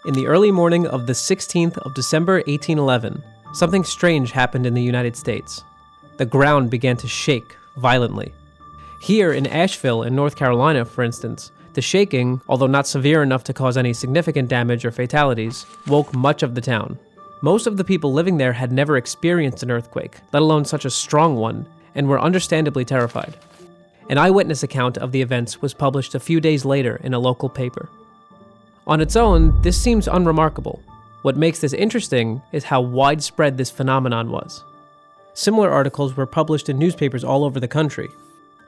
In the early morning of the 16th of December 1811, something strange happened in the United States. The ground began to shake violently. Here in Asheville in North Carolina, for instance, the shaking, although not severe enough to cause any significant damage or fatalities, woke much of the town. Most of the people living there had never experienced an earthquake, let alone such a strong one, and were understandably terrified. An eyewitness account of the events was published a few days later in a local paper. On its own, this seems unremarkable. What makes this interesting is how widespread this phenomenon was. Similar articles were published in newspapers all over the country,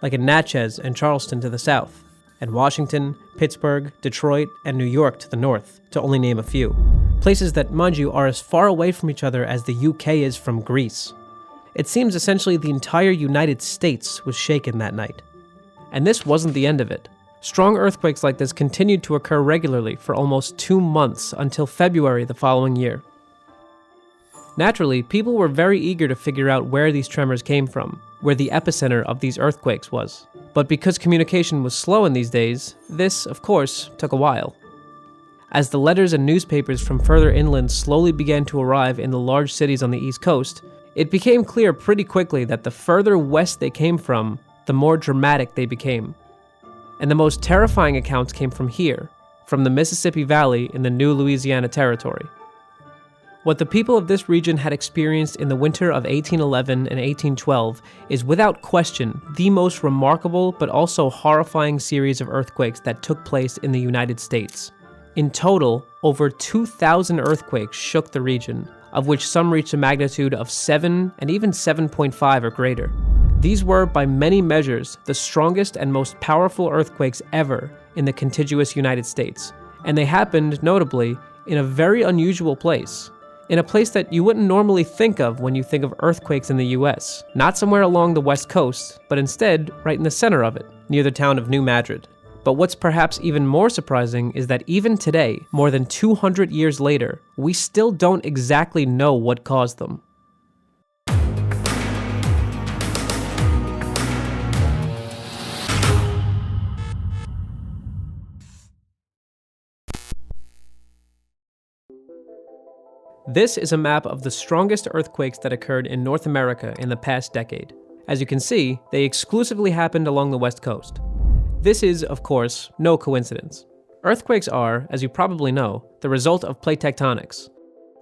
like in Natchez and Charleston to the south, and Washington, Pittsburgh, Detroit, and New York to the north, to only name a few. Places that, mind you, are as far away from each other as the UK is from Greece. It seems essentially the entire United States was shaken that night. And this wasn't the end of it. Strong earthquakes like this continued to occur regularly for almost 2 months until February the following year. Naturally, people were very eager to figure out where these tremors came from, where the epicenter of these earthquakes was. But because communication was slow in these days, this, of course, took a while. As the letters and newspapers from further inland slowly began to arrive in the large cities on the East Coast, it became clear pretty quickly that the further west they came from, the more dramatic they became. And the most terrifying accounts came from here, from the Mississippi Valley in the new Louisiana Territory. What the people of this region had experienced in the winter of 1811 and 1812 is without question the most remarkable but also horrifying series of earthquakes that took place in the United States. In total, over 2,000 earthquakes shook the region, of which some reached a magnitude of 7 and even 7.5 or greater. These were, by many measures, the strongest and most powerful earthquakes ever in the contiguous United States, and they happened, notably, in a very unusual place. In a place that you wouldn't normally think of when you think of earthquakes in the US, not somewhere along the west coast, but instead right in the center of it, near the town of New Madrid. But what's perhaps even more surprising is that even today, more than 200 years later, we still don't exactly know what caused them. This is a map of the strongest earthquakes that occurred in North America in the past decade. As you can see, they exclusively happened along the west coast. This is, of course, no coincidence. Earthquakes are, as you probably know, the result of plate tectonics.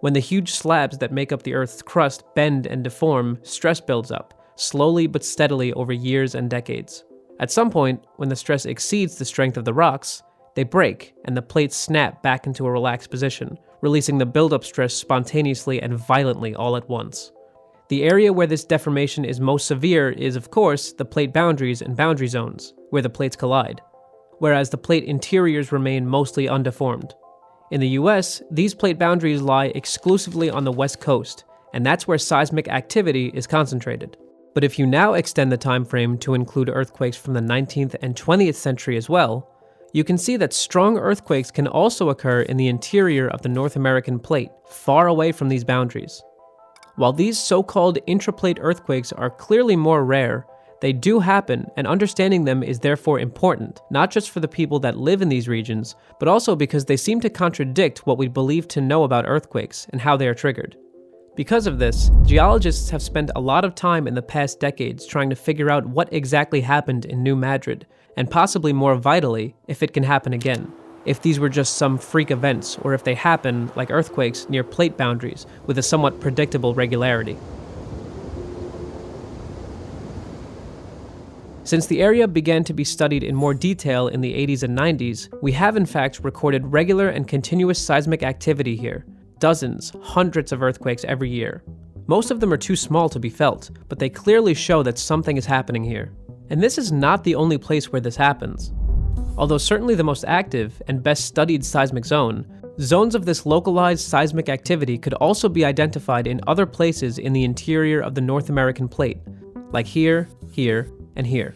When the huge slabs that make up the Earth's crust bend and deform, stress builds up, slowly but steadily over years and decades. At some point, when the stress exceeds the strength of the rocks, they break and the plates snap back into a relaxed position, releasing the buildup stress spontaneously and violently all at once. The area where this deformation is most severe is, of course, the plate boundaries and boundary zones, where the plates collide, whereas the plate interiors remain mostly undeformed. In the US, these plate boundaries lie exclusively on the west coast, and that's where seismic activity is concentrated. But if you now extend the time frame to include earthquakes from the 19th and 20th century as well, you can see that strong earthquakes can also occur in the interior of the North American plate, far away from these boundaries. While these so-called intraplate earthquakes are clearly more rare, they do happen, and understanding them is therefore important, not just for the people that live in these regions, but also because they seem to contradict what we believe to know about earthquakes and how they are triggered. Because of this, geologists have spent a lot of time in the past decades trying to figure out what exactly happened in New Madrid, and possibly more vitally, if it can happen again. If these were just some freak events, or if they happen, like earthquakes, near plate boundaries, with a somewhat predictable regularity. Since the area began to be studied in more detail in the 80s and 90s, we have in fact recorded regular and continuous seismic activity here. Dozens, hundreds of earthquakes every year. Most of them are too small to be felt, but they clearly show that something is happening here. And this is not the only place where this happens. Although certainly the most active and best studied seismic zone, zones of this localized seismic activity could also be identified in other places in the interior of the North American plate, like here, here, and here.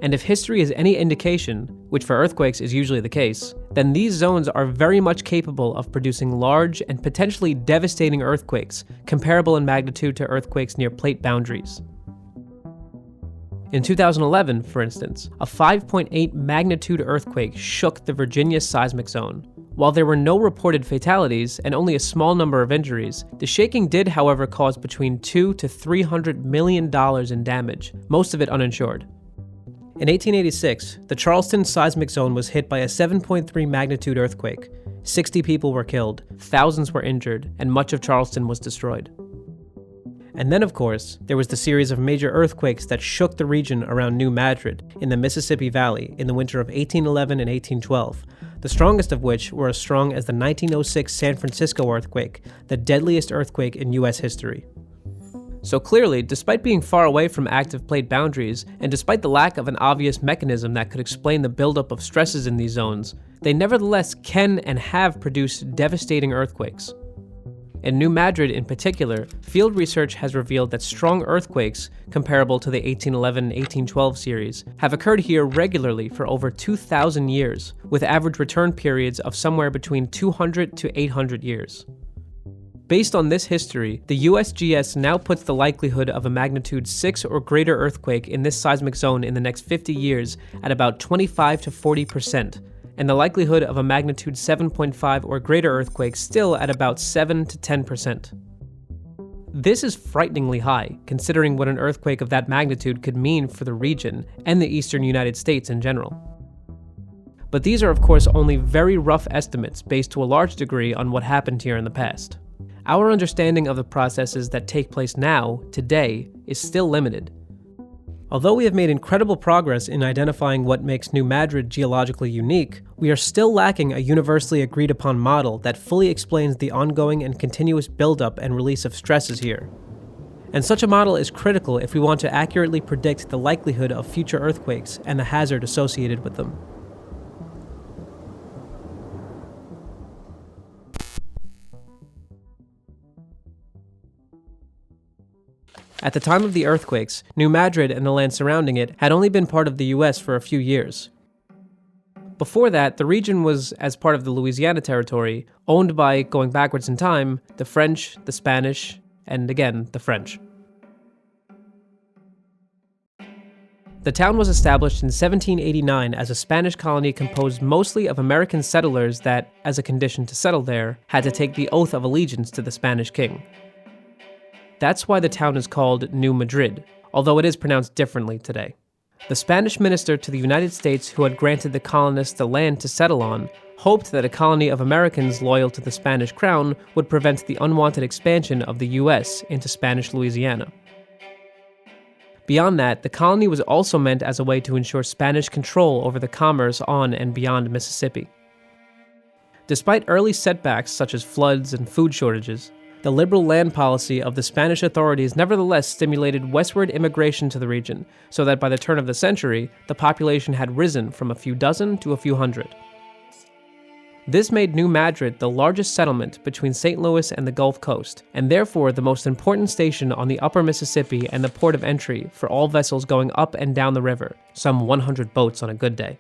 And if history is any indication, which for earthquakes is usually the case, then these zones are very much capable of producing large and potentially devastating earthquakes, comparable in magnitude to earthquakes near plate boundaries. In 2011, for instance, a 5.8 magnitude earthquake shook the Virginia seismic zone, While there were no reported fatalities and only a small number of injuries, the shaking did, however, cause between $200 to $300 million in damage, most of it uninsured. In 1886, the Charleston seismic zone was hit by a 7.3 magnitude earthquake. 60 people were killed, thousands were injured, and much of Charleston was destroyed. And then, of course, there was the series of major earthquakes that shook the region around New Madrid in the Mississippi Valley in the winter of 1811 and 1812, the strongest of which were as strong as the 1906 San Francisco earthquake, the deadliest earthquake in U.S. history. So clearly, despite being far away from active plate boundaries, and despite the lack of an obvious mechanism that could explain the buildup of stresses in these zones, they nevertheless can and have produced devastating earthquakes. In New Madrid in particular, field research has revealed that strong earthquakes, comparable to the 1811-1812 series, have occurred here regularly for over 2,000 years, with average return periods of somewhere between 200 to 800 years. Based on this history, the USGS now puts the likelihood of a magnitude 6 or greater earthquake in this seismic zone in the next 50 years at about 25 to 40%, and the likelihood of a magnitude 7.5 or greater earthquake still at about 7 to 10%. This is frighteningly high, considering what an earthquake of that magnitude could mean for the region and the eastern United States in general. But these are of course only very rough estimates based to a large degree on what happened here in the past. Our understanding of the processes that take place now, today, is still limited. Although we have made incredible progress in identifying what makes New Madrid geologically unique, we are still lacking a universally agreed upon model that fully explains the ongoing and continuous buildup and release of stresses here. And such a model is critical if we want to accurately predict the likelihood of future earthquakes and the hazard associated with them. At the time of the earthquakes, New Madrid and the land surrounding it had only been part of the US for a few years. Before that, the region was, as part of the Louisiana Territory, owned by, going backwards in time, the French, the Spanish, and again, the French. The town was established in 1789 as a Spanish colony composed mostly of American settlers that, as a condition to settle there, had to take the oath of allegiance to the Spanish king. That's why the town is called New Madrid, although it is pronounced differently today. The Spanish minister to the United States who had granted the colonists the land to settle on hoped that a colony of Americans loyal to the Spanish crown would prevent the unwanted expansion of the US into Spanish Louisiana. Beyond that, the colony was also meant as a way to ensure Spanish control over the commerce on and beyond Mississippi. Despite early setbacks such as floods and food shortages, the liberal land policy of the Spanish authorities nevertheless stimulated westward immigration to the region, so that by the turn of the century, the population had risen from a few dozen to a few hundred. This made New Madrid the largest settlement between St. Louis and the Gulf Coast, and therefore the most important station on the upper Mississippi and the port of entry for all vessels going up and down the river, some 100 boats on a good day.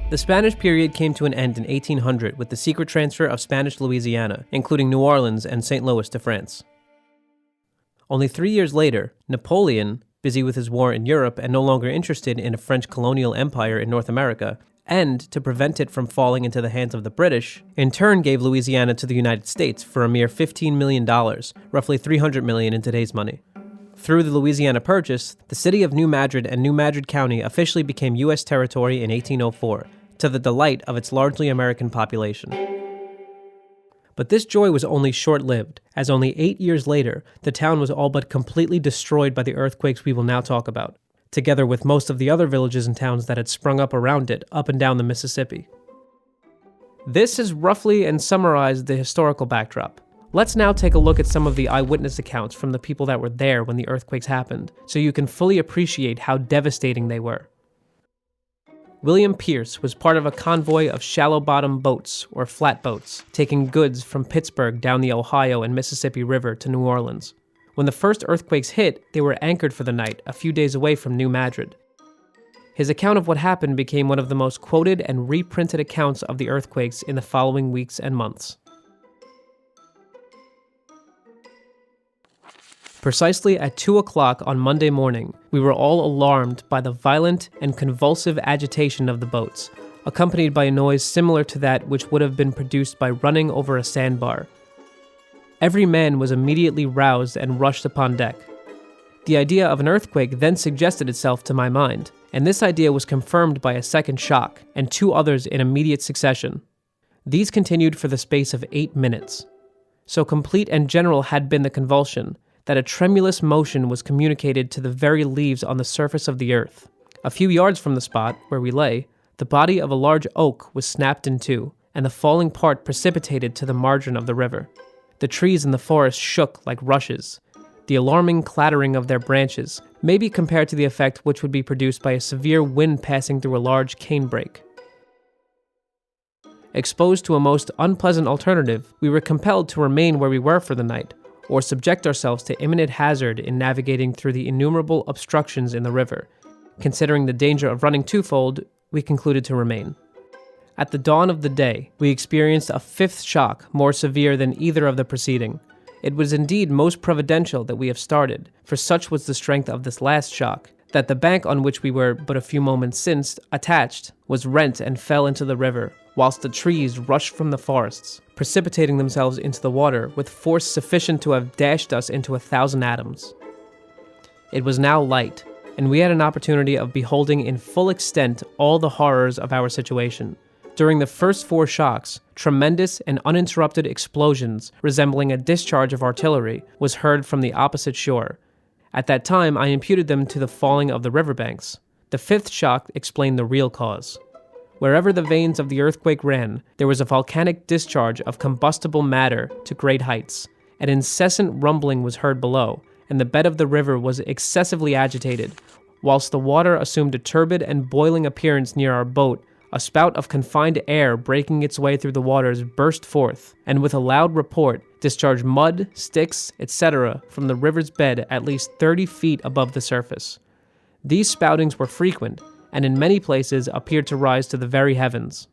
The Spanish period came to an end in 1800 with the secret transfer of Spanish Louisiana, including New Orleans and St. Louis, to France. Only 3 years later, Napoleon, busy with his war in Europe and no longer interested in a French colonial empire in North America, and to prevent it from falling into the hands of the British, in turn gave Louisiana to the United States for a mere $15 million, roughly $300 million in today's money. Through the Louisiana Purchase, the city of New Madrid and New Madrid County officially became U.S. territory in 1804, to the delight of its largely American population. But this joy was only short-lived, as only 8 years later, the town was all but completely destroyed by the earthquakes we will now talk about, together with most of the other villages and towns that had sprung up around it, up and down the Mississippi. This is roughly and summarized the historical backdrop. Let's now take a look at some of the eyewitness accounts from the people that were there when the earthquakes happened, so you can fully appreciate how devastating they were. William Pierce was part of a convoy of shallow-bottom boats, or flatboats, taking goods from Pittsburgh down the Ohio and Mississippi River to New Orleans. When the first earthquakes hit, they were anchored for the night, a few days away from New Madrid. His account of what happened became one of the most quoted and reprinted accounts of the earthquakes in the following weeks and months. Precisely at 2 o'clock on Monday morning, we were all alarmed by the violent and convulsive agitation of the boats, accompanied by a noise similar to that which would have been produced by running over a sandbar. Every man was immediately roused and rushed upon deck. The idea of an earthquake then suggested itself to my mind, and this idea was confirmed by a second shock, and two others in immediate succession. These continued for the space of 8 minutes. So complete and general had been the convulsion, that a tremulous motion was communicated to the very leaves on the surface of the earth. A few yards from the spot where we lay, the body of a large oak was snapped in two, and the falling part precipitated to the margin of the river. The trees in the forest shook like rushes. The alarming clattering of their branches may be compared to the effect which would be produced by a severe wind passing through a large canebrake. Exposed to a most unpleasant alternative, we were compelled to remain where we were for the night, or subject ourselves to imminent hazard in navigating through the innumerable obstructions in the river. Considering the danger of running twofold, we concluded to remain. At the dawn of the day, we experienced a fifth shock more severe than either of the preceding. It was indeed most providential that we have started, for such was the strength of this last shock, that the bank on which we were but a few moments since attached was rent and fell into the river, whilst the trees rushed from the forests, precipitating themselves into the water with force sufficient to have dashed us into 1,000 atoms. It was now light, and we had an opportunity of beholding in full extent all the horrors of our situation. During the first 4 shocks, tremendous and uninterrupted explosions resembling a discharge of artillery was heard from the opposite shore. At that time, I imputed them to the falling of the riverbanks. The 5th shock explained the real cause. Wherever the veins of the earthquake ran, there was a volcanic discharge of combustible matter to great heights. An incessant rumbling was heard below, and the bed of the river was excessively agitated. Whilst the water assumed a turbid and boiling appearance near our boat, a spout of confined air breaking its way through the waters burst forth, and with a loud report, discharged mud, sticks, etc. from the river's bed at least 30 feet above the surface. These spoutings were frequent, and in many places appeared to rise to the very heavens.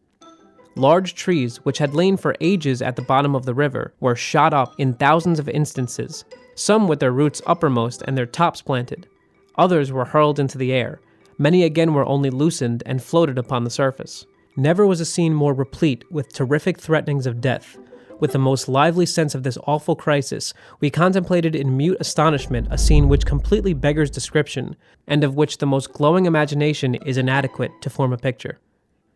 Large trees, which had lain for ages at the bottom of the river, were shot up in thousands of instances, some with their roots uppermost and their tops planted. Others were hurled into the air. Many again were only loosened and floated upon the surface. Never was a scene more replete with terrific threatenings of death. With the most lively sense of this awful crisis, we contemplated in mute astonishment a scene which completely beggars description, and of which the most glowing imagination is inadequate to form a picture.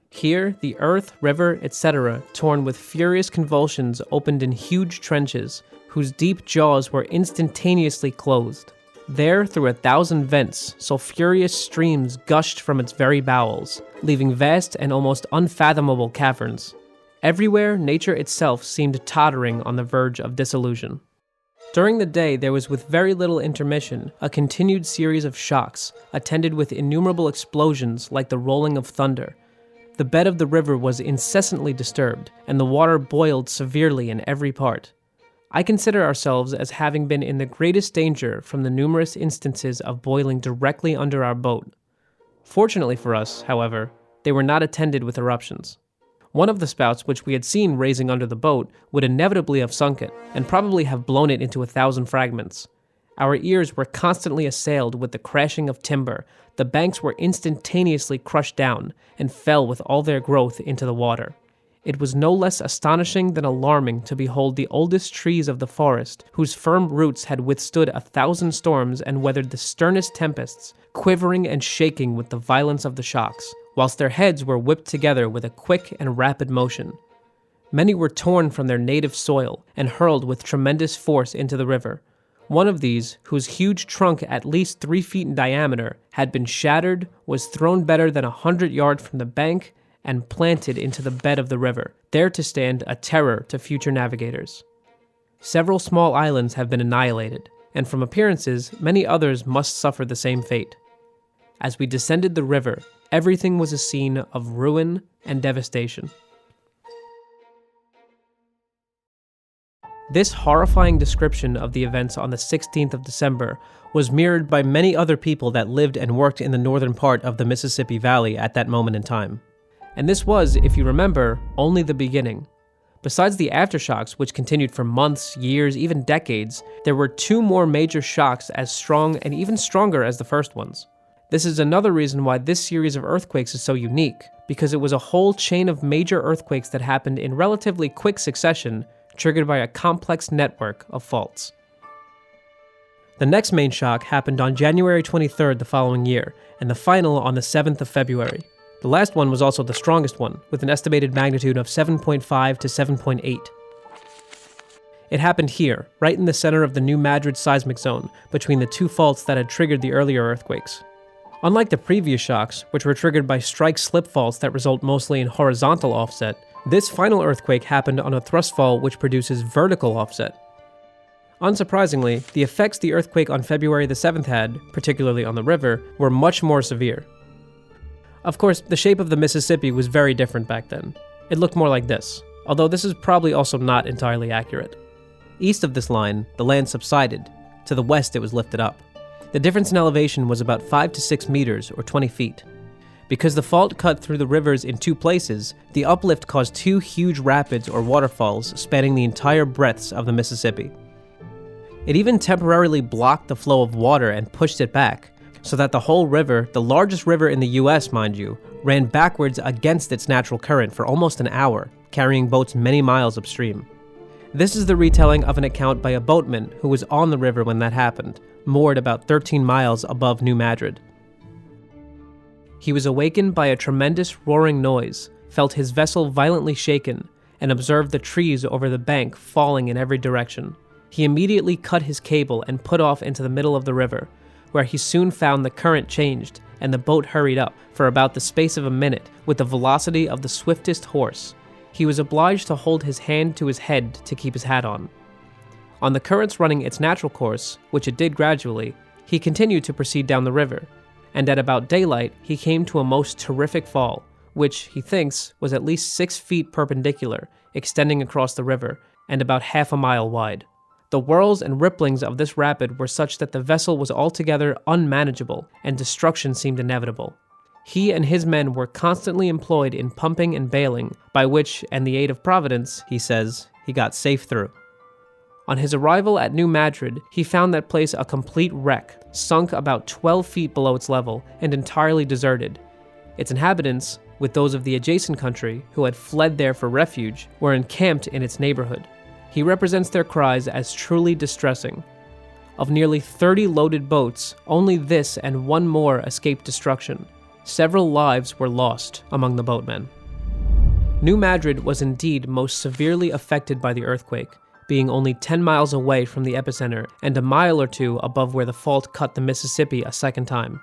Here, the earth, river, etc., torn with furious convulsions, opened in huge trenches, whose deep jaws were instantaneously closed. There, through 1,000 vents, sulphurous streams gushed from its very bowels, leaving vast and almost unfathomable caverns. Everywhere, nature itself seemed tottering on the verge of dissolution. During the day, there was with very little intermission a continued series of shocks, attended with innumerable explosions like the rolling of thunder. The bed of the river was incessantly disturbed, and the water boiled severely in every part. I consider ourselves as having been in the greatest danger from the numerous instances of boiling directly under our boat. Fortunately for us, however, they were not attended with eruptions. One of the spouts which we had seen raising under the boat would inevitably have sunk it, and probably have blown it into 1,000 fragments. Our ears were constantly assailed with the crashing of timber. The banks were instantaneously crushed down, and fell with all their growth into the water. It was no less astonishing than alarming to behold the oldest trees of the forest, whose firm roots had withstood 1,000 storms and weathered the sternest tempests, quivering and shaking with the violence of the shocks, whilst their heads were whipped together with a quick and rapid motion. Many were torn from their native soil and hurled with tremendous force into the river. One of these, whose huge trunk at least 3 feet in diameter had been shattered, was thrown better than 100 yards from the bank and planted into the bed of the river, there to stand a terror to future navigators. Several small islands have been annihilated, and from appearances, many others must suffer the same fate. As we descended the river, everything was a scene of ruin and devastation. This horrifying description of the events on the 16th of December was mirrored by many other people that lived and worked in the northern part of the Mississippi Valley at that moment in time. And this was, if you remember, only the beginning. Besides the aftershocks, which continued for months, years, even decades, there were 2 more major shocks as strong and even stronger as the first ones. This is another reason why this series of earthquakes is so unique, because it was a whole chain of major earthquakes that happened in relatively quick succession, triggered by a complex network of faults. The next main shock happened on January 23rd the following year, and the final on the 7th of February. The last one was also the strongest one, with an estimated magnitude of 7.5 to 7.8. It happened here, right in the center of the New Madrid seismic zone, between the two faults that had triggered the earlier earthquakes. Unlike the previous shocks, which were triggered by strike-slip faults that result mostly in horizontal offset, this final earthquake happened on a thrust fault which produces vertical offset. Unsurprisingly, the effects the earthquake on February the 7th had, particularly on the river, were much more severe. Of course, the shape of the Mississippi was very different back then. It looked more like this, although this is probably also not entirely accurate. East of this line, the land subsided. To the west, it was lifted up. The difference in elevation was about 5 to 6 meters, or 20 feet. Because the fault cut through the rivers in two places, the uplift caused two huge rapids or waterfalls spanning the entire breadths of the Mississippi. It even temporarily blocked the flow of water and pushed it back, so that the whole river, the largest river in the US, mind you, ran backwards against its natural current for almost an hour, carrying boats many miles upstream. This is the retelling of an account by a boatman who was on the river when that happened, moored about 13 miles above New Madrid. He was awakened by a tremendous roaring noise, felt his vessel violently shaken, and observed the trees over the bank falling in every direction. He immediately cut his cable and put off into the middle of the river, where he soon found the current changed, and the boat hurried up for about the space of a minute with the velocity of the swiftest horse. He was obliged to hold his hand to his head to keep his hat on. On the currents running its natural course, which it did gradually, he continued to proceed down the river, and at about daylight he came to a most terrific fall, which, he thinks, was at least 6 feet perpendicular, extending across the river, and about half a mile wide. The whirls and ripplings of this rapid were such that the vessel was altogether unmanageable, and destruction seemed inevitable. He and his men were constantly employed in pumping and bailing, by which, and the aid of Providence, he says, he got safe through. On his arrival at New Madrid, he found that place a complete wreck, sunk about 12 feet below its level, and entirely deserted. Its inhabitants, with those of the adjacent country, who had fled there for refuge, were encamped in its neighborhood. He represents their cries as truly distressing. Of nearly 30 loaded boats, only this and one more escaped destruction. Several lives were lost among the boatmen. New Madrid was indeed most severely affected by the earthquake, being only 10 miles away from the epicenter and a mile or two above where the fault cut the Mississippi a second time.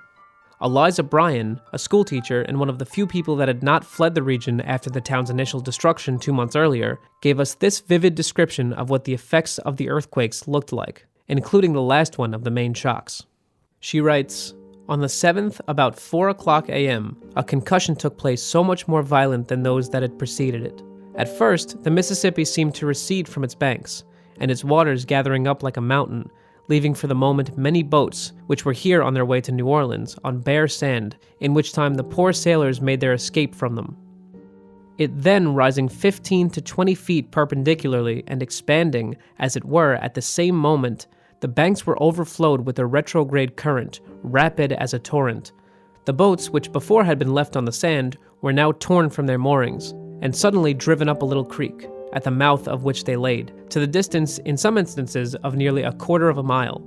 Eliza Bryan, a schoolteacher and one of the few people that had not fled the region after the town's initial destruction 2 months earlier, gave us this vivid description of what the effects of the earthquakes looked like, including the last one of the main shocks. She writes, "On the 7th, about 4 o'clock a.m., a concussion took place so much more violent than those that had preceded it. At first, the Mississippi seemed to recede from its banks, and its waters gathering up like a mountain, leaving for the moment many boats, which were here on their way to New Orleans, on bare sand, in which time the poor sailors made their escape from them. It then rising 15 to 20 feet perpendicularly and expanding, as it were, at the same moment, the banks were overflowed with a retrograde current, rapid as a torrent. The boats, which before had been left on the sand, were now torn from their moorings, and suddenly driven up a little creek, at the mouth of which they laid, to the distance, in some instances, of nearly a quarter of a mile.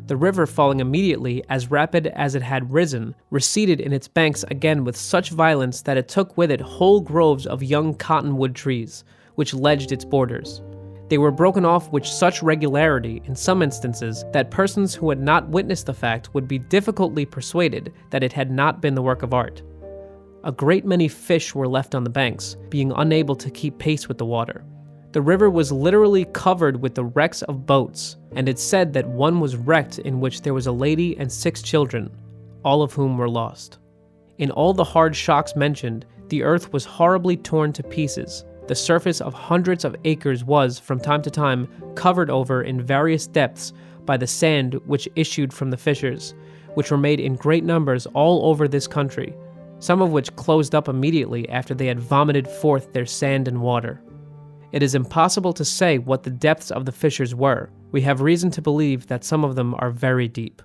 The river, falling immediately, as rapid as it had risen, receded in its banks again with such violence that it took with it whole groves of young cottonwood trees, which ledged its borders. They were broken off with such regularity, in some instances, that persons who had not witnessed the fact would be difficultly persuaded that it had not been the work of art. A great many fish were left on the banks, being unable to keep pace with the water. The river was literally covered with the wrecks of boats, and it's said that one was wrecked in which there was a lady and 6 children, all of whom were lost. In all the hard shocks mentioned, the earth was horribly torn to pieces. The surface of hundreds of acres was, from time to time, covered over in various depths by the sand which issued from the fissures, which were made in great numbers all over this country, some of which closed up immediately after they had vomited forth their sand and water. It is impossible to say what the depths of the fissures were. We have reason to believe that some of them are very deep."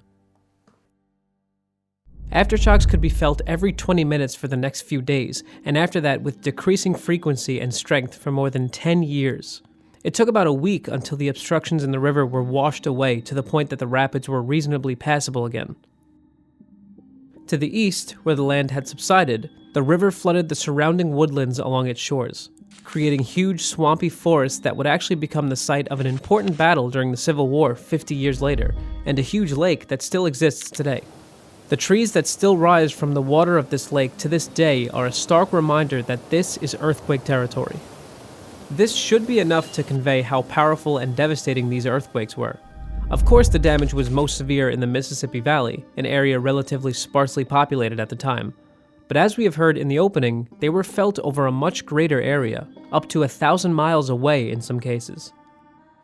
Aftershocks could be felt every 20 minutes for the next few days, and after that with decreasing frequency and strength for more than 10 years. It took about a week until the obstructions in the river were washed away to the point that the rapids were reasonably passable again. To the east, where the land had subsided, the river flooded the surrounding woodlands along its shores, creating huge swampy forests that would actually become the site of an important battle during the Civil War 50 years later, and a huge lake that still exists today. The trees that still rise from the water of this lake to this day are a stark reminder that this is earthquake territory. This should be enough to convey how powerful and devastating these earthquakes were. Of course, the damage was most severe in the Mississippi Valley, an area relatively sparsely populated at the time. But as we have heard in the opening, they were felt over a much greater area, up to 1,000 miles away in some cases.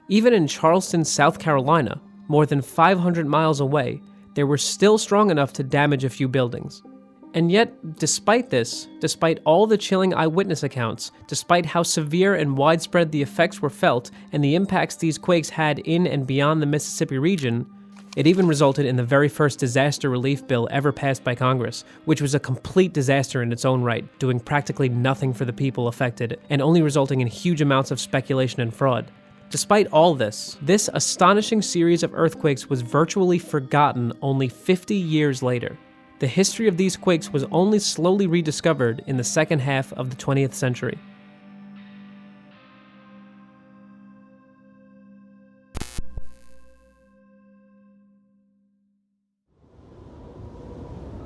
Even in Charleston, South Carolina, more than 500 miles away, they were still strong enough to damage a few buildings. And yet, despite this, despite all the chilling eyewitness accounts, despite how severe and widespread the effects were felt and the impacts these quakes had in and beyond the Mississippi region, it even resulted in the very first disaster relief bill ever passed by Congress, which was a complete disaster in its own right, doing practically nothing for the people affected and only resulting in huge amounts of speculation and fraud. Despite all this astonishing series of earthquakes was virtually forgotten only 50 years later. The history of these quakes was only slowly rediscovered in the second half of the 20th century.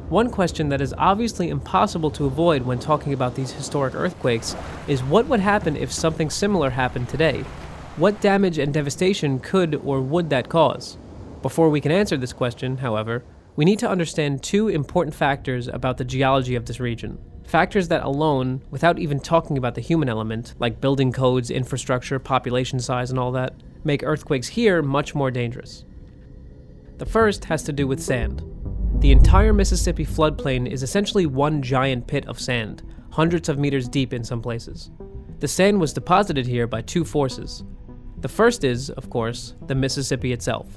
One question that is obviously impossible to avoid when talking about these historic earthquakes is what would happen if something similar happened today? What damage and devastation could or would that cause? Before we can answer this question, however, we need to understand two important factors about the geology of this region. Factors that alone, without even talking about the human element, like building codes, infrastructure, population size, and all that, make earthquakes here much more dangerous. The first has to do with sand. The entire Mississippi floodplain is essentially one giant pit of sand, hundreds of meters deep in some places. The sand was deposited here by two forces. The first is, of course, the Mississippi itself.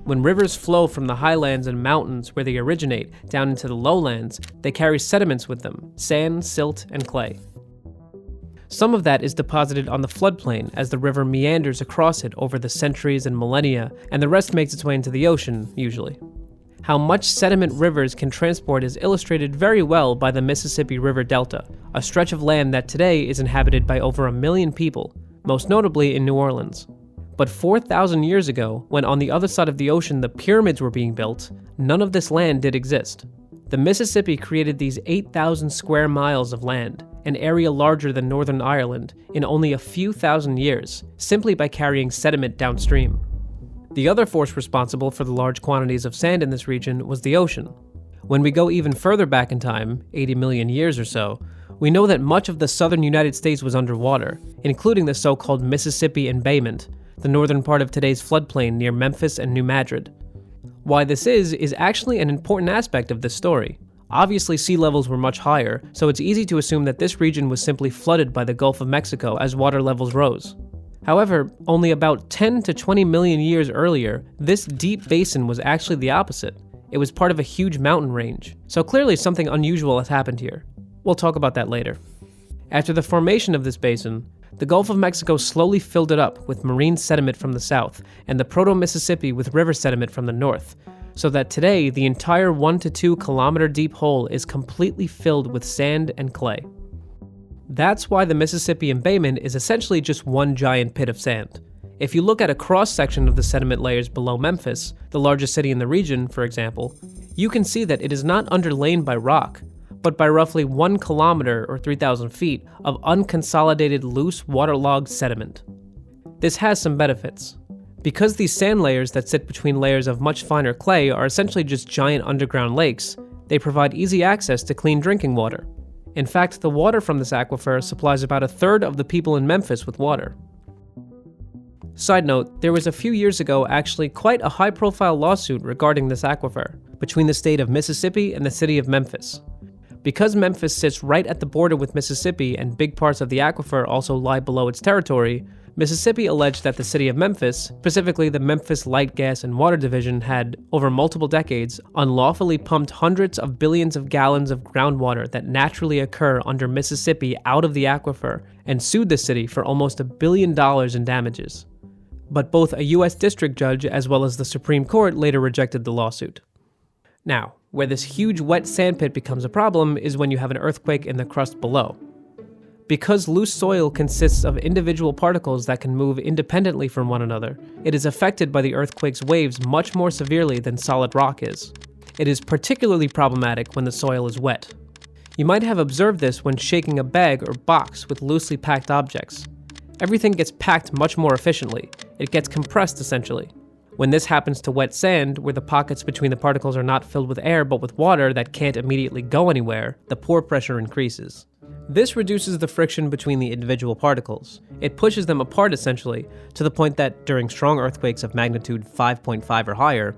When rivers flow from the highlands and mountains where they originate down into the lowlands, they carry sediments with them, sand, silt, and clay. Some of that is deposited on the floodplain as the river meanders across it over the centuries and millennia, and the rest makes its way into the ocean, usually. How much sediment rivers can transport is illustrated very well by the Mississippi River Delta, a stretch of land that today is inhabited by over 1 million people, most notably in New Orleans. But 4,000 years ago, when on the other side of the ocean the pyramids were being built, none of this land did exist. The Mississippi created these 8,000 square miles of land, an area larger than Northern Ireland, in only a few thousand years, simply by carrying sediment downstream. The other force responsible for the large quantities of sand in this region was the ocean. When we go even further back in time, 80 million years or so, we know that much of the southern United States was underwater, including the so-called Mississippi Embayment, the northern part of today's floodplain near Memphis and New Madrid. Why this is actually an important aspect of this story. Obviously, sea levels were much higher, so it's easy to assume that this region was simply flooded by the Gulf of Mexico as water levels rose. However, only about 10 to 20 million years earlier, this deep basin was actually the opposite. It was part of a huge mountain range, so clearly something unusual has happened here. We'll talk about that later. After the formation of this basin, the Gulf of Mexico slowly filled it up with marine sediment from the south, and the Proto-Mississippi with river sediment from the north, so that today the entire 1 to 2 kilometer deep hole is completely filled with sand and clay. That's why the Mississippi Embayment is essentially just one giant pit of sand. If you look at a cross-section of the sediment layers below Memphis, the largest city in the region, for example, you can see that it is not underlain by rock, but by roughly 1 kilometer or 3,000 feet of unconsolidated loose waterlogged sediment. This has some benefits. Because these sand layers that sit between layers of much finer clay are essentially just giant underground lakes, they provide easy access to clean drinking water. In fact, the water from this aquifer supplies about 1/3 of the people in Memphis with water. Side note, there was a few years ago actually quite a high-profile lawsuit regarding this aquifer, between the state of Mississippi and the city of Memphis. Because Memphis sits right at the border with Mississippi and big parts of the aquifer also lie below its territory, Mississippi alleged that the city of Memphis, specifically the Memphis Light, Gas, and Water Division, had, over multiple decades, unlawfully pumped hundreds of billions of gallons of groundwater that naturally occur under Mississippi out of the aquifer, and sued the city for almost $1 billion in damages. But both a U.S. district judge as well as the Supreme Court later rejected the lawsuit. Now, where this huge wet sandpit becomes a problem is when you have an earthquake in the crust below. Because loose soil consists of individual particles that can move independently from one another, it is affected by the earthquake's waves much more severely than solid rock is. It is particularly problematic when the soil is wet. You might have observed this when shaking a bag or box with loosely packed objects. Everything gets packed much more efficiently. It gets compressed essentially. When this happens to wet sand, where the pockets between the particles are not filled with air but with water that can't immediately go anywhere, the pore pressure increases. This reduces the friction between the individual particles. It pushes them apart essentially, to the point that during strong earthquakes of magnitude 5.5 or higher,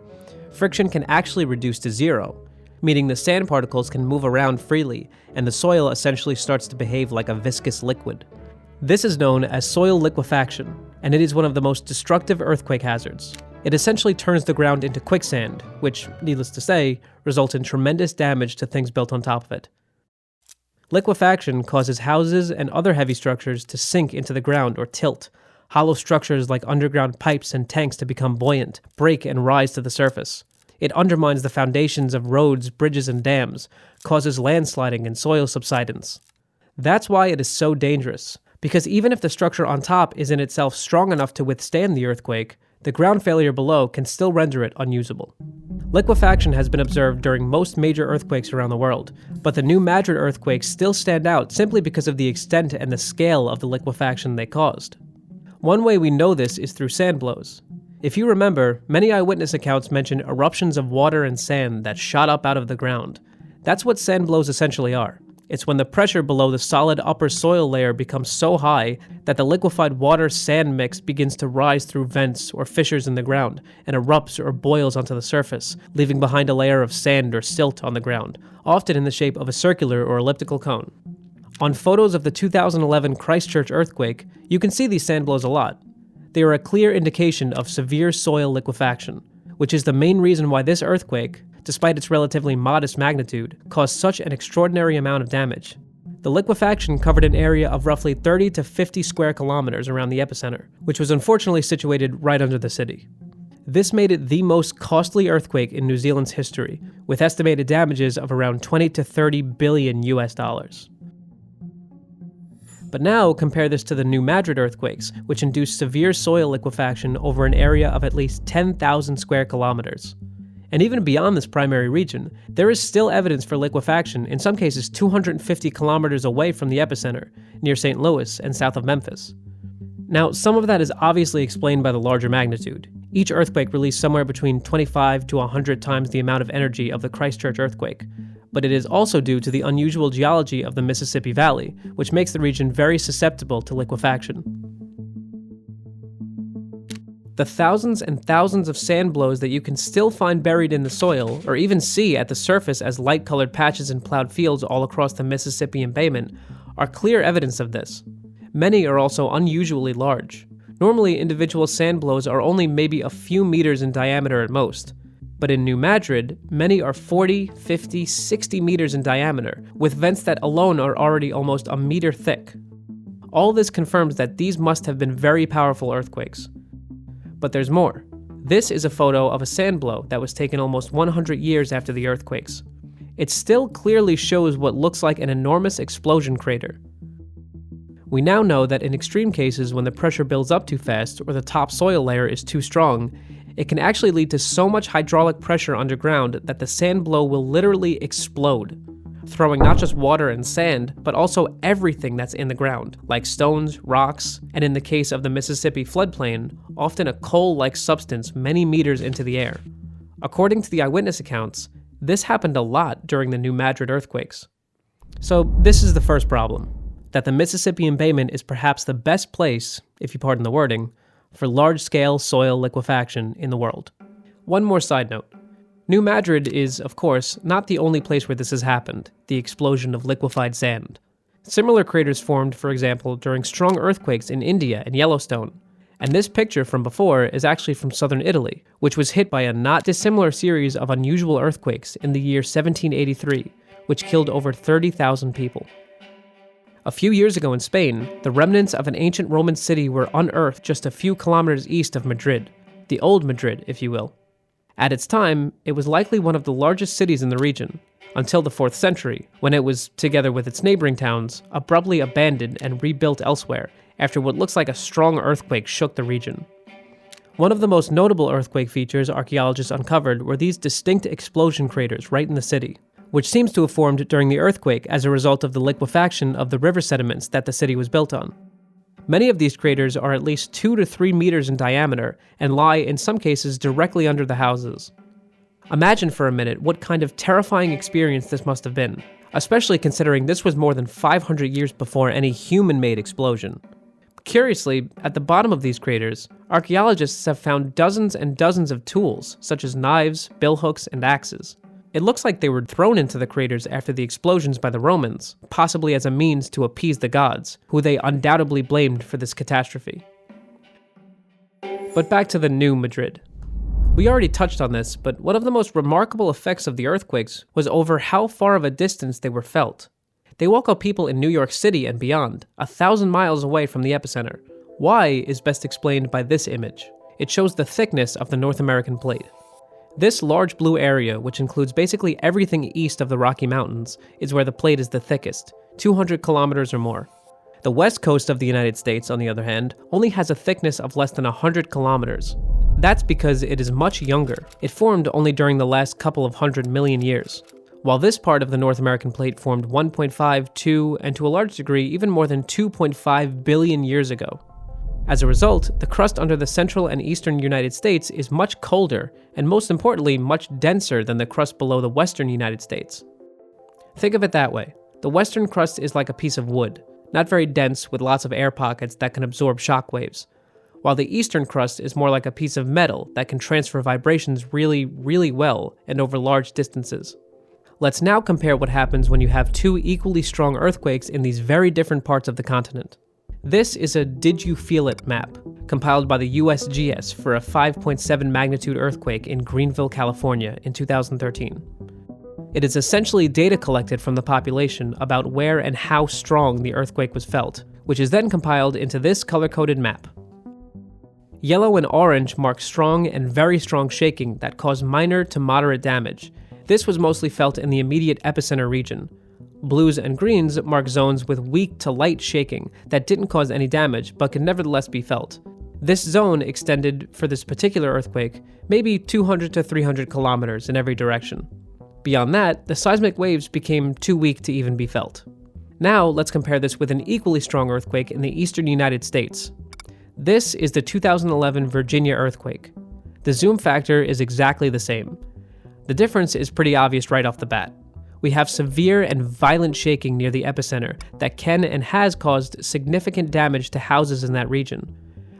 friction can actually reduce to zero, meaning the sand particles can move around freely and the soil essentially starts to behave like a viscous liquid. This is known as soil liquefaction, and it is one of the most destructive earthquake hazards. It essentially turns the ground into quicksand, which, needless to say, results in tremendous damage to things built on top of it. Liquefaction causes houses and other heavy structures to sink into the ground or tilt, hollow structures like underground pipes and tanks to become buoyant, break and rise to the surface. It undermines the foundations of roads, bridges, and dams, causes landsliding and soil subsidence. That's why it is so dangerous, because even if the structure on top is in itself strong enough to withstand the earthquake, the ground failure below can still render it unusable. Liquefaction has been observed during most major earthquakes around the world, but the New Madrid earthquakes still stand out simply because of the extent and the scale of the liquefaction they caused. One way we know this is through sand blows. If you remember, many eyewitness accounts mention eruptions of water and sand that shot up out of the ground. That's what sand blows essentially are. It's when the pressure below the solid upper soil layer becomes so high that the liquefied water-sand mix begins to rise through vents or fissures in the ground and erupts or boils onto the surface, leaving behind a layer of sand or silt on the ground, often in the shape of a circular or elliptical cone. On photos of the 2011 Christchurch earthquake, you can see these sand blows a lot. They are a clear indication of severe soil liquefaction, which is the main reason why this earthquake, despite its relatively modest magnitude, caused such an extraordinary amount of damage. The liquefaction covered an area of roughly 30 to 50 square kilometers around the epicenter, which was unfortunately situated right under the city. This made it the most costly earthquake in New Zealand's history, with estimated damages of around 20 to 30 billion US dollars. But now compare this to the New Madrid earthquakes, which induced severe soil liquefaction over an area of at least 10,000 square kilometers. And even beyond this primary region, there is still evidence for liquefaction, in some cases 250 kilometers away from the epicenter, near St. Louis and south of Memphis. Now, some of that is obviously explained by the larger magnitude. Each earthquake released somewhere between 25 to 100 times the amount of energy of the Christchurch earthquake. But it is also due to the unusual geology of the Mississippi Valley, which makes the region very susceptible to liquefaction. The thousands and thousands of sand blows that you can still find buried in the soil, or even see at the surface as light-colored patches in plowed fields all across the Mississippi embayment, are clear evidence of this. Many are also unusually large. Normally, individual sand blows are only maybe a few meters in diameter at most. But in New Madrid, many are 40, 50, 60 meters in diameter, with vents that alone are already almost a meter thick. All this confirms that these must have been very powerful earthquakes. But there's more. This is a photo of a sand blow that was taken almost 100 years after the earthquakes. It still clearly shows what looks like an enormous explosion crater. We now know that in extreme cases when the pressure builds up too fast or the top soil layer is too strong, it can actually lead to so much hydraulic pressure underground that the sand blow will literally explode, throwing not just water and sand, but also everything that's in the ground, like stones, rocks, and in the case of the Mississippi floodplain, often a coal-like substance many meters into the air. According to the eyewitness accounts, this happened a lot during the New Madrid earthquakes. So this is the first problem, that the Mississippi embayment is perhaps the best place, if you pardon the wording, for large-scale soil liquefaction in the world. One more side note. New Madrid is, of course, not the only place where this has happened, the explosion of liquefied sand. Similar craters formed, for example, during strong earthquakes in India and Yellowstone. And this picture from before is actually from southern Italy, which was hit by a not dissimilar series of unusual earthquakes in the year 1783, which killed over 30,000 people. A few years ago in Spain, the remnants of an ancient Roman city were unearthed just a few kilometers east of Madrid, the old Madrid, if you will. At its time, it was likely one of the largest cities in the region, until the 4th century, when it was, together with its neighboring towns, abruptly abandoned and rebuilt elsewhere after what looks like a strong earthquake shook the region. One of the most notable earthquake features archaeologists uncovered were these distinct explosion craters right in the city, which seems to have formed during the earthquake as a result of the liquefaction of the river sediments that the city was built on. Many of these craters are at least 2 to 3 meters in diameter and lie, in some cases, directly under the houses. Imagine for a minute what kind of terrifying experience this must have been, especially considering this was more than 500 years before any human-made explosion. Curiously, at the bottom of these craters, archaeologists have found dozens and dozens of tools, such as knives, billhooks, and axes. It looks like they were thrown into the craters after the explosions by the Romans, possibly as a means to appease the gods, who they undoubtedly blamed for this catastrophe. But back to the new Madrid. We already touched on this, but one of the most remarkable effects of the earthquakes was over how far of a distance they were felt. They woke up people in New York City and beyond, 1,000 miles away from the epicenter. Why is best explained by this image. It shows the thickness of the North American plate. This large blue area, which includes basically everything east of the Rocky Mountains, is where the plate is the thickest, 200 kilometers or more. The west coast of the United States, on the other hand, only has a thickness of less than 100 kilometers. That's because it is much younger. It formed only during the last couple of 100 million years. While this part of the North American plate formed 1.5, 2, and to a large degree even more than 2.5 billion years ago. As a result, the crust under the central and eastern United States is much colder, and most importantly, much denser than the crust below the western United States. Think of it that way. The western crust is like a piece of wood, not very dense with lots of air pockets that can absorb shock waves, while the eastern crust is more like a piece of metal that can transfer vibrations really, really well and over large distances. Let's now compare what happens when you have two equally strong earthquakes in these very different parts of the continent. This is a Did You Feel It map, compiled by the USGS for a 5.7 magnitude earthquake in Greenville, California in 2013. It is essentially data collected from the population about where and how strong the earthquake was felt, which is then compiled into this color-coded map. Yellow and orange mark strong and very strong shaking that caused minor to moderate damage. This was mostly felt in the immediate epicenter region. Blues and greens mark zones with weak to light shaking that didn't cause any damage but could nevertheless be felt. This zone extended, for this particular earthquake, maybe 200 to 300 kilometers in every direction. Beyond that, the seismic waves became too weak to even be felt. Now, let's compare this with an equally strong earthquake in the eastern United States. This is the 2011 Virginia earthquake. The zoom factor is exactly the same. The difference is pretty obvious right off the bat. We have severe and violent shaking near the epicenter that can and has caused significant damage to houses in that region.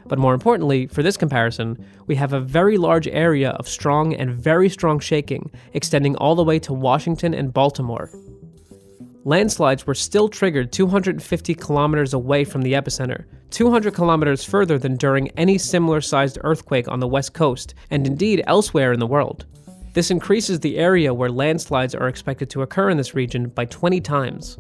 But more importantly, for this comparison, we have a very large area of strong and very strong shaking extending all the way to Washington and Baltimore. Landslides were still triggered 250 kilometers away from the epicenter, 200 kilometers further than during any similar-sized earthquake on the West Coast, and indeed elsewhere in the world. This increases the area where landslides are expected to occur in this region by 20 times.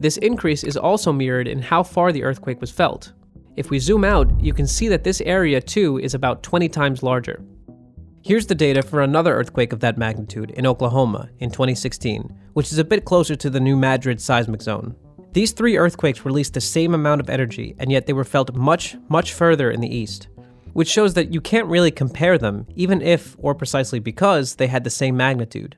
This increase is also mirrored in how far the earthquake was felt. If we zoom out, you can see that this area too is about 20 times larger. Here's the data for another earthquake of that magnitude in Oklahoma in 2016, which is a bit closer to the new Madrid seismic zone. These three earthquakes released the same amount of energy, and yet they were felt much, much further in the east, which shows that you can't really compare them, even if, or precisely because, they had the same magnitude.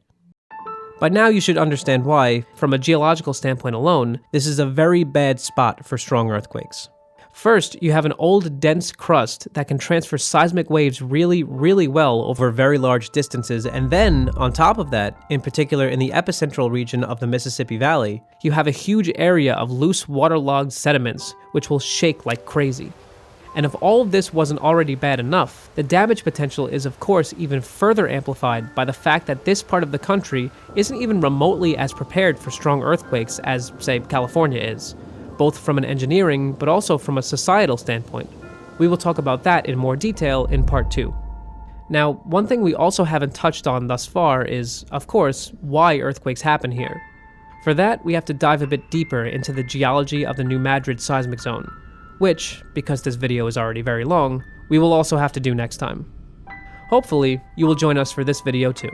By now you should understand why, from a geological standpoint alone, this is a very bad spot for strong earthquakes. First, you have an old, dense crust that can transfer seismic waves really, really well over very large distances, and then, on top of that, in particular in the epicentral region of the Mississippi Valley, you have a huge area of loose waterlogged sediments which will shake like crazy. And if all of this wasn't already bad enough, the damage potential is of course even further amplified by the fact that this part of the country isn't even remotely as prepared for strong earthquakes as, say, California is, both from an engineering but also from a societal standpoint. We will talk about that in more detail in part 2. Now, one thing we also haven't touched on thus far is, of course, why earthquakes happen here. For that, we have to dive a bit deeper into the geology of the New Madrid seismic zone, which, because this video is already very long, we will also have to do next time. Hopefully, you will join us for this video too.